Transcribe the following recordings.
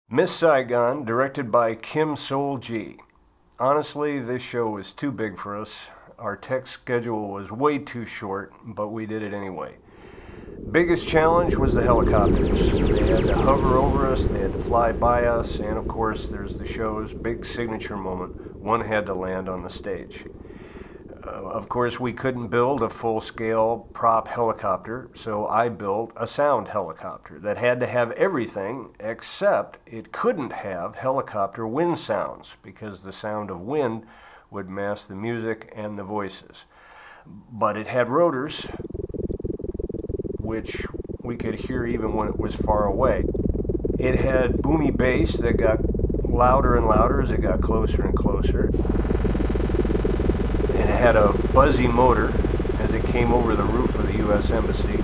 Miss Saigon, directed by Kim Sol-ji. Honestly, this show was too big for us. Our tech schedule was way too short, but we did it anyway. Biggest challenge was the helicopters. They had to hover over us, they had to fly by us, and of course there's the show's big signature moment. One had to land on the stage. Of course, we couldn't build a full-scale prop helicopter, so I built a sound helicopter that had to have everything except it couldn't have helicopter wind sounds because the sound of wind would mask the music and the voices. But it had rotors, which we could hear even when it was far away. It had boomy bass that got louder and louder as it got closer and closer. And it had a buzzy motor as it came over the roof of the U.S. Embassy.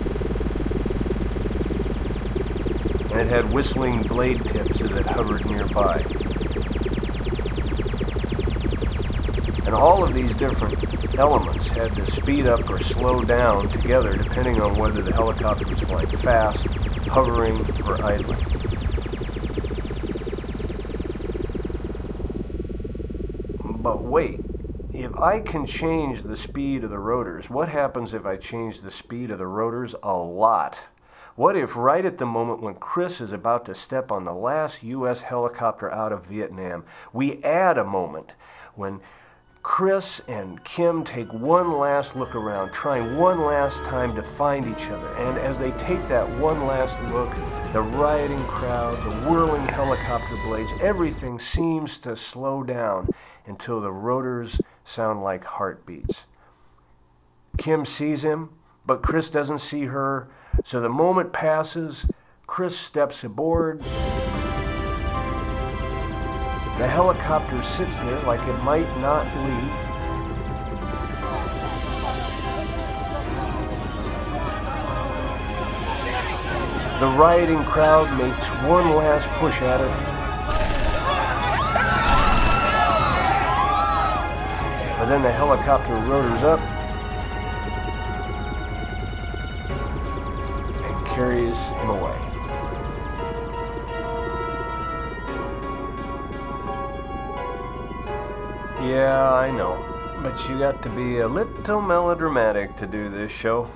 And it had whistling blade tips as it hovered nearby. And all of these different elements had to speed up or slow down together depending on whether the helicopter was flying fast, hovering, or idling. But wait. If I can change the speed of the rotors, what happens if I change the speed of the rotors a lot? What if right at the moment when Chris is about to step on the last U.S. helicopter out of Vietnam, we add a moment when Chris and Kim take one last look around, trying one last time to find each other. And as they take that one last look, the rioting crowd, the whirling helicopter blades, everything seems to slow down until the rotors sound like heartbeats. Kim sees him, but Chris doesn't see her. So the moment passes, Chris steps aboard. The helicopter sits there like it might not leave. The rioting crowd makes one last push at it. But then the helicopter rotors up and carries him away. Yeah, I know, but you got to be a little melodramatic to do this show,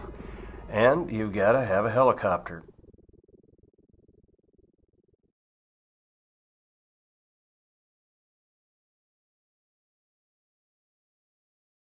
and you gotta have a helicopter.